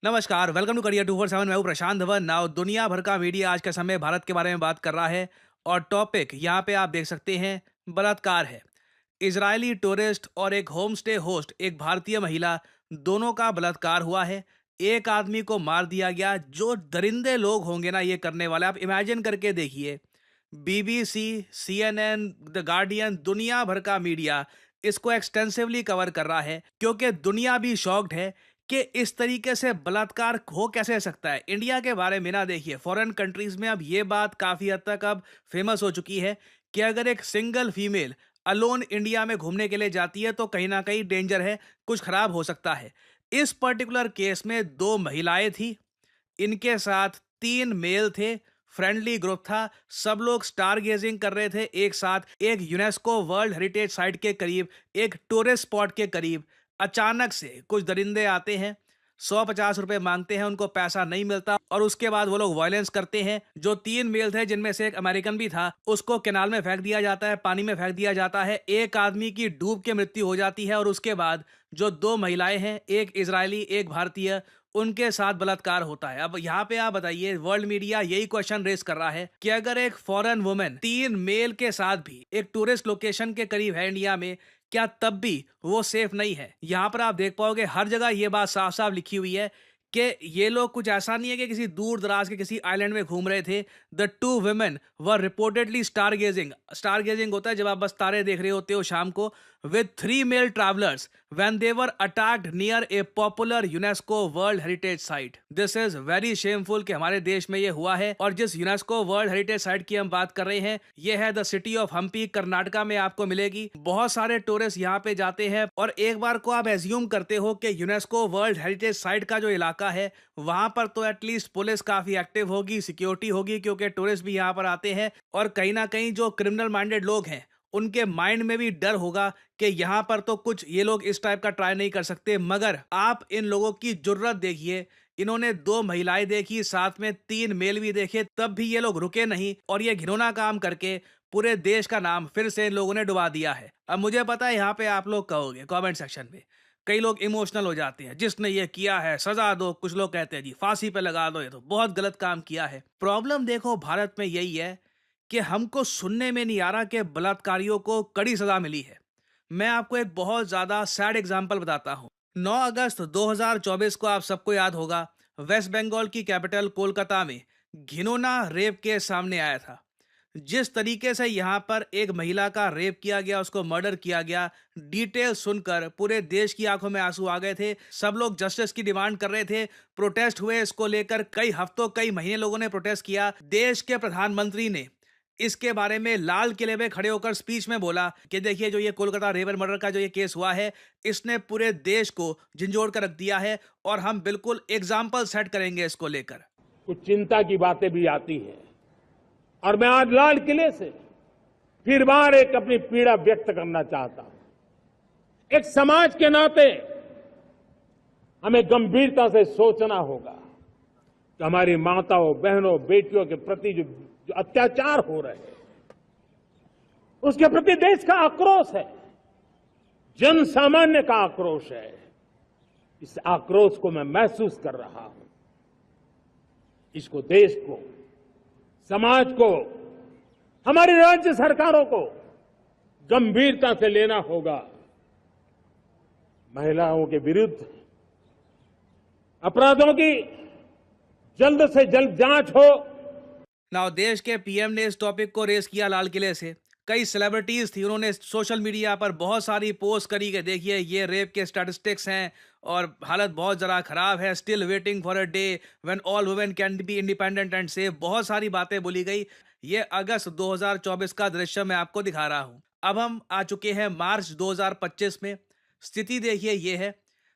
नमस्कार, welcome to career 247। मैं हूं प्रशांत धवन। नाउ दुनिया भर का मीडिया आज के समय भारत के बारे में बात कर रहा है और टॉपिक यहाँ पे आप देख सकते हैं, बलात्कार है। इजरायली टूरिस्ट और एक होम स्टे होस्ट, एक भारतीय महिला, दोनों का बलात्कार हुआ है। एक आदमी को मार दिया गया। जो दरिंदे लोग होंगे ना ये करने वाले, आप इमेजिन करके देखिए। बीबीसी, सीएनएन, द गार्डियन, दुनिया भर का मीडिया इसको एक्सटेंसिवली कवर कर रहा है क्योंकि दुनिया भी शॉक्ड है कि इस तरीके से बलात्कार हो कैसे सकता है। इंडिया के बारे में ना देखिए, फॉरेन कंट्रीज में अब ये बात काफी हद तक अब फेमस हो चुकी है कि अगर एक सिंगल फीमेल अलोन इंडिया में घूमने के लिए जाती है तो कहीं ना कहीं डेंजर है, कुछ खराब हो सकता है। इस पर्टिकुलर केस में दो महिलाएं थी, इनके साथ तीन मेल थे। फ्रेंडली ग्रुप था, सब लोग स्टार गेजिंग कर रहे थे एक साथ, एक यूनेस्को वर्ल्ड हेरिटेज साइट के करीब, एक टूरिस्ट स्पॉट के करीब। अचानक से कुछ दरिंदे आते हैं, 150 रुपए मांगते हैं, उनको पैसा नहीं मिलता और उसके बाद वो लोग वायलेंस करते हैं। जो तीन मेल थे जिनमें से एक अमेरिकन भी था, उसको कैनाल में फेंक दिया जाता है, पानी में फेंक दिया जाता है। एक आदमी की डूब के मृत्यु हो जाती है और उसके बाद जो दो महिलाएं हैं, एक इजरायली एक भारतीय, उनके साथ बलात्कार होता है। अब यहाँ पे आप बताइए, वर्ल्ड मीडिया यही क्वेश्चन रेस कर रहा है कि अगर एक फॉरेन वुमेन तीन मेल के साथ भी एक टूरिस्ट लोकेशन के करीब है इंडिया में, क्या तब भी वो सेफ नहीं है? यहाँ पर आप देख पाओगे हर जगह ये बात साफ साफ लिखी हुई है कि ये लोग कुछ ऐसा नहीं है कि किसी दूर दराज के किसी आइलैंड में घूम रहे थे। The two women were reportedly star gazing. Star gazing होता है जब आप बस तारे देख रहे होते हो शाम को, with three mail travellers when they were attacked near a popular UNESCO World Heritage Site. This is very shameful कि हमारे देश में ये हुआ है। और जिस UNESCO World Heritage Site की हम बात कर रहे हैं, ये है the city of Hampi, Karnataka में आपको मिलेगी। बहुत सारे टूरिस्ट यहाँ पे जाते हैं और एक बार को आप एज्यूम करते हो कि यूनेस्को वर्ल्ड हेरिटेज साइट का जो इलाका है वहां पर तो एटलीस्ट पुलिस काफी एक्टिव होगी, सिक्योरिटी होगी, क्योंकि टूरिस्ट भी यहाँ पर आते हैं और कहीं ना कहीं जो क्रिमिनल माइंडेड लोग हैं उनके माइंड में भी डर होगा कि यहाँ पर तो कुछ ये लोग इस टाइप का ट्राई नहीं कर सकते। मगर आप इन लोगों की जुर्रत देखिए, इन्होंने दो महिलाएं देखी, साथ में तीन मेल भी देखे, तब भी ये लोग रुके नहीं और ये घिनौना काम करके पूरे देश का नाम फिर से इन लोगों ने डुबा दिया है। अब मुझे पता है यहाँ पे आप लोग कहोगे कमेंट सेक्शन में, कई लोग इमोशनल हो जाते हैं, जिसने ये किया है सजा दो, कुछ लोग कहते हैं जी फांसी पे लगा दो, ये तो बहुत गलत काम किया है। प्रॉब्लम देखो भारत में यही है कि हमको सुनने में नहीं आ रहा कि बलात्कारियों को कड़ी सजा मिली है। मैं आपको एक बहुत ज्यादा सैड एग्जांपल बताता हूं। 9 अगस्त 2024 को आप सबको याद होगा, वेस्ट बंगाल की कैपिटल कोलकाता में घिनौना रेप केस सामने आया था। जिस तरीके से यहाँ पर एक महिला का रेप किया गया, उसको मर्डर किया गया, डिटेल सुनकर पूरे देश की आंखों में आंसू आ गए थे। सब लोग जस्टिस की डिमांड कर रहे थे, प्रोटेस्ट हुए इसको लेकर, कई हफ्तों कई महीने लोगों ने प्रोटेस्ट किया। देश के प्रधानमंत्री ने इसके बारे में लाल किले में खड़े होकर स्पीच में बोला कि देखिए, जो ये कोलकाता रेप एंड मर्डर का जो ये केस हुआ है, इसने पूरे देश को झंझोड़ कर रख दिया है और हम बिल्कुल एग्जाम्पल सेट करेंगे इसको लेकर। कुछ चिंता की बातें भी आती हैं और मैं आज लाल किले से फिर बार एक अपनी पीड़ा व्यक्त करना चाहता हूं। एक समाज के नाते हमें गंभीरता से सोचना होगा कि हमारी माताओं, बहनों, बेटियों के प्रति जो अत्याचार हो रहे हैं, उसके प्रति देश का आक्रोश है, जन सामान्य का आक्रोश है। इस आक्रोश को मैं महसूस कर रहा हूं। इसको देश को, समाज को, हमारी राज्य सरकारों को गंभीरता से लेना होगा। महिलाओं के विरुद्ध अपराधों की जल्द से जल्द जांच हो। नाउ देश के पीएम ने इस टॉपिक को रेस किया लाल किले से। कई सेलिब्रिटीज थी, उन्होंने सोशल मीडिया पर बहुत सारी पोस्ट करी कि देखिए ये रेप के स्टैटिस्टिक्स हैं और हालत बहुत ज़रा खराब है, still waiting for a day when all women can be independent and safe. बहुत सारी बातें बोली गई। ये अगस्त 2024 का दृश्य मैं आपको दिखा रहा हूँ। अब हम आ चुके हैं मार्च 2025 में। स्थिति देखिए ये है,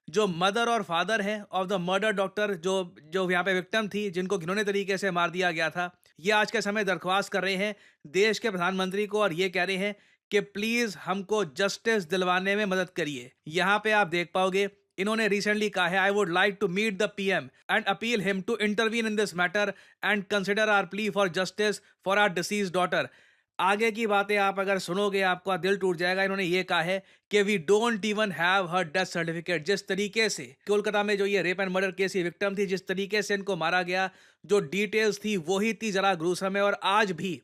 जो मदर और फादर हैं ऑफ द मर्डर डॉक्टर, जो जो यहाँ पे विक्टिम थी, जिनको घिनौने तरीके से मार दिया गया था, ये आज के समय दरख्वास्त कर रहे हैं देश के प्रधानमंत्री को और ये कह रहे हैं कि प्लीज हमको जस्टिस दिलवाने में मदद करिए। यहाँ पे आप देख पाओगे इन्होंने रिसेंटली कहा है, I would like to meet the PM and appeal him to intervene in this matter and consider our plea for justice for our deceased daughter. आगे की बातें आप अगर सुनोगे आपका दिल टूट जाएगा। इन्होंने ये कहा है कि we don't even have her death certificate. जिस तरीके से कोलकाता में जो ये रेप एंड मर्डर केस की विक्टिम थी, जिस तरीके से इनको मारा गया, जो डिटेल्स थी वही इतनी जरा ग्रूसम है। और आज भी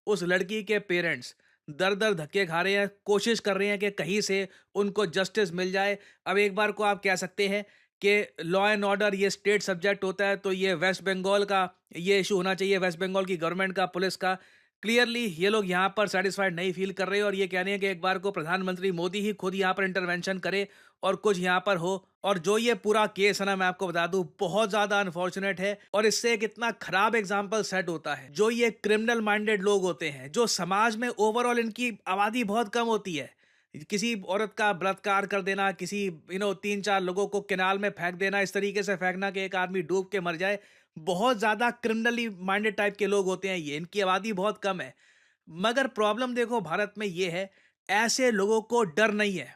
उस लड़की के पेरेंट्स दर-दर धक्के खा रहे हैं, कोशिश कर रहे हैं कि कहीं से उनको जस्टिस मिल जाए। अब एक बार को आप कह सकते हैं कि लॉ एंड ऑर्डर ये स्टेट सब्जेक्ट होता है, तो ये वेस्ट बंगाल का ये इशू होना चाहिए, वेस्ट बंगाल की गवर्नमेंट का, पुलिस का। क्लियरली ये लोग यहाँ पर सैटिस्फाइड नहीं फील कर रहे और ये कह रहे हैं कि एक बार को प्रधानमंत्री मोदी ही खुद यहाँ पर इंटरवेंशन करे और कुछ यहाँ पर हो। और जो ये पूरा केस है ना, मैं आपको बता दूं, बहुत ज्यादा अनफॉर्चुनेट है और इससे एक इतना खराब एग्जाम्पल सेट होता है। जो ये क्रिमिनल माइंडेड लोग होते हैं, जो समाज में ओवरऑल इनकी आबादी बहुत कम होती है, किसी औरत का बलात्कार कर देना, किसी 3-4 लोगों को केनाल में फेंक देना, इस तरीके से फेंकना कि एक आदमी डूब के मर जाए, बहुत ज्यादा क्रिमिनली माइंडेड टाइप के लोग होते हैं। ये इनकी आबादी बहुत कम है। मगर प्रॉब्लम देखो भारत में ये है, ऐसे लोगों को डर नहीं है।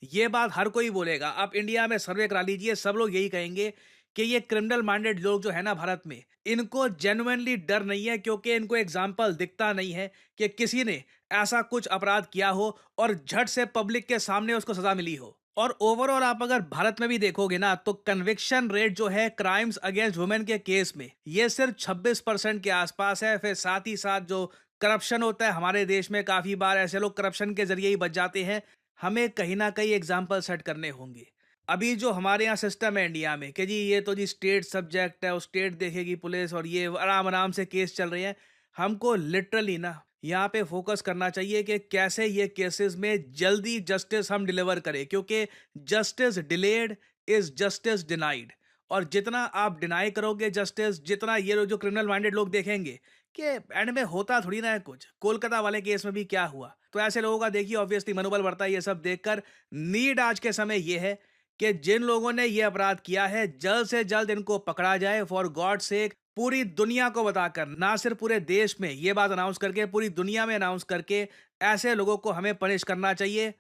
ये बात हर कोई बोलेगा। आप इंडिया में सर्वे करा लीजिए, सब लोग यही कहेंगे कि ये क्रिमिनल माइंडेड लोग जो है ना भारत में, इनको जेन्युइनली डर नहीं है, क्योंकि इनको एग्जाम्पल दिखता नहीं है कि किसी ने ऐसा कुछ अपराध किया हो और झट से पब्लिक के सामने उसको सजा मिली हो। और ओवरऑल आप अगर भारत में भी देखोगे ना, तो कन्विक्शन रेट जो है क्राइम्स अगेंस्ट वुमेन के केस में, ये सिर्फ 26% के आसपास है। फिर साथ ही साथ जो करप्शन होता है हमारे देश में, काफी बार ऐसे लोग करप्शन के जरिए ही बच जाते हैं। हमें कहीं ना कहीं एग्जाम्पल सेट करने होंगे। अभी जो हमारे यहाँ सिस्टम है इंडिया में कि जी ये तो जी स्टेट सब्जेक्ट है, और स्टेट देखेगी पुलिस, और ये आराम आराम से केस चल रहे हैं। हमको लिटरली ना यहाँ पे फोकस करना चाहिए कि कैसे ये केसेस में जल्दी जस्टिस हम डिलीवर करें, क्योंकि justice delayed is justice denied. और जितना आप डिनाई करोगे जस्टिस, जितना ये लोग जो क्रिमिनल माइंडेड लोग देखेंगे कि एंड में होता थोड़ी ना है कुछ। कोलकाता वाले केस में भी क्या हुआ, तो ऐसे लोगों का देखिए ऑब्वियसली मनोबल बढ़ता है ये सब देखकर। नीड आज के समय ये है कि जिन लोगों ने ये अपराध किया है, जल्द से जल्द इनको पकड़ा जाए। फॉर गॉड सेक, पूरी दुनिया को बताकर, ना सिर्फ पूरे देश में ये बात अनाउंस करके, पूरी दुनिया में अनाउंस करके ऐसे लोगों को हमें पनिश करना चाहिए।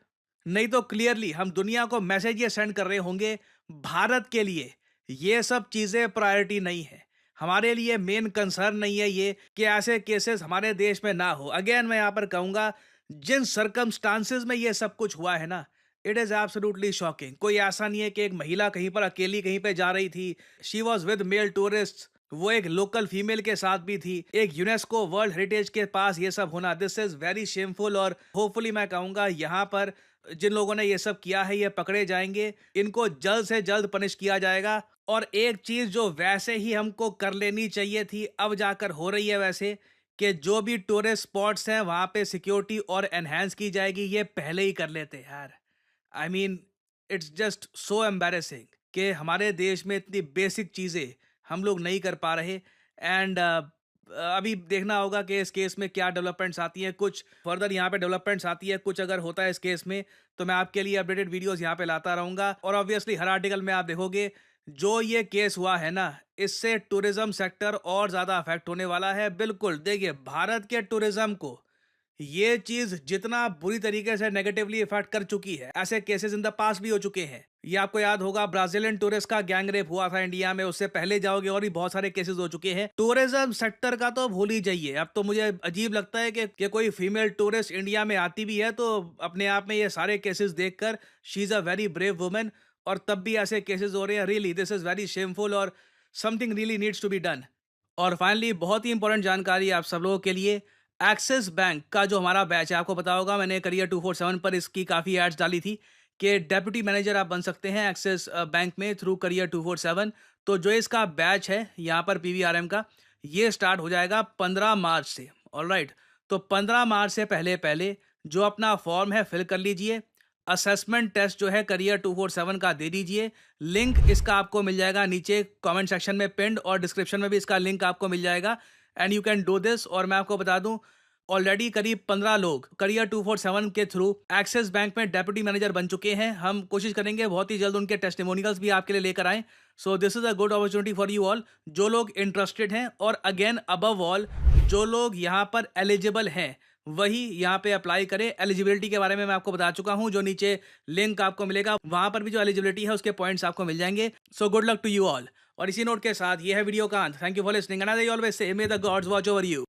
नहीं तो क्लियरली हम दुनिया को मैसेज ये सेंड कर रहे होंगे, भारत के लिए ये सब चीजें प्रायोरिटी नहीं है। हमारे लिए मेन कंसर्न नहीं है ये कि ऐसे केसेस हमारे देश में ना हो। अगेन मैं यहां पर कहूंगा, जिन सर्कमस्टांसेस में ये सब कुछ हुआ है ना, इट इज एब्सोल्युटली शॉकिंग। कोई ऐसा नहीं है कि एक महिला कहीं पर अकेली कहीं पे जा रही थी, she was with male tourist, वो एक लोकल फीमेल के साथ भी थी, एक यूनेस्को वर्ल्ड हेरिटेज के पास ये सब होना, दिस इज वेरी शेमफुल। और होपफुली मैं कहूंगा यहाँ पर जिन लोगों ने ये सब किया है ये पकड़े जाएंगे, इनको जल्द से जल्द पनिश किया जाएगा। और एक चीज जो वैसे ही हमको कर लेनी चाहिए थी, अब जाकर हो रही है वैसे, कि जो भी टूरिस्ट स्पॉट्स हैं वहां पे सिक्योरिटी और एनहेंस की जाएगी। ये पहले ही कर लेते यार। I mean it's just so embarrassing कि हमारे देश में इतनी बेसिक चीज़ें हम लोग नहीं कर पा रहे। एंड अभी देखना होगा कि इस केस में क्या डेवलपमेंट्स आती हैं, कुछ फर्दर यहाँ पे डेवलपमेंट्स आती है, कुछ अगर होता है इस केस में तो मैं आपके लिए अपडेटेड वीडियोस यहाँ पे लाता रहूँगा। और ऑब्वियसली हर आर्टिकल में आप देखोगे जो ये केस हुआ है ना, इससे टूरिज्म सेक्टर और ज़्यादा अफेक्ट होने वाला है। बिल्कुल देखिए, भारत के टूरिज्म को ये चीज जितना बुरी तरीके से नेगेटिवली इफेक्ट कर चुकी है, ऐसे केसेस इन द पास्ट भी हो चुके हैं। ये आपको याद होगा, ब्राजीलियन टूरिस्ट का गैंग रेप हुआ था इंडिया में, उससे पहले जाओगे और भी बहुत सारे केसेस हो चुके हैं। टूरिज्म सेक्टर का तो भूल ही जाइए। अब तो मुझे अजीब लगता है कि कोई फीमेल टूरिस्ट इंडिया में आती भी है तो अपने आप में ये सारे केसेस देखकर she is a very brave women, और तब भी ऐसे केसेस हो रहे हैं। Really this is very shameful और something really needs to be done. और फाइनली बहुत ही इंपॉर्टेंट जानकारी आप सब लोगों के लिए, एक्सिस बैंक का जो हमारा बैच है, आपको पता होगा मैंने करियर 247 पर इसकी काफ़ी एड्स डाली थी कि डेप्यूटी मैनेजर आप बन सकते हैं एक्सिस बैंक में थ्रू करियर 247। तो जो इसका बैच है यहाँ पर पीवीआरएम का, ये स्टार्ट हो जाएगा 15 मार्च से। ऑलराइट, तो 15 मार्च से पहले पहले जो अपना फॉर्म है फिल कर लीजिए। असेसमेंट टेस्ट जो है करियर 247 का दे दीजिए। लिंक इसका आपको मिल जाएगा नीचे कमेंट सेक्शन में पिंड, और डिस्क्रिप्शन में भी इसका लिंक आपको मिल जाएगा। And you can do this. और मैं आपको बता दूं, ऑलरेडी करीब 15 लोग करियर 247 के थ्रू एक्सिस बैंक में डेप्यूटी मैनेजर बन चुके हैं। हम कोशिश करेंगे बहुत ही जल्द उनके टेस्टिमोनियल्स भी आपके लिए लेकर आएं। So this is a good opportunity for you all जो लोग इंटरेस्टेड हैं। और अगेन अबव ऑल, जो लोग यहाँ पर एलिजिबल हैं वही यहाँ पे अप्लाई करें। एलिजिबिलिटी के बारे में मैं आपको बता चुका हूँ, जो नीचे लिंक आपको मिलेगा वहां पर भी जो एलिजिबिलिटी है उसके पॉइंट्स आपको मिल जाएंगे। So good luck to you all. और इसी नोट के साथ ये है वीडियो का अंत। Thank you for listening and I always say may the gods watch over you.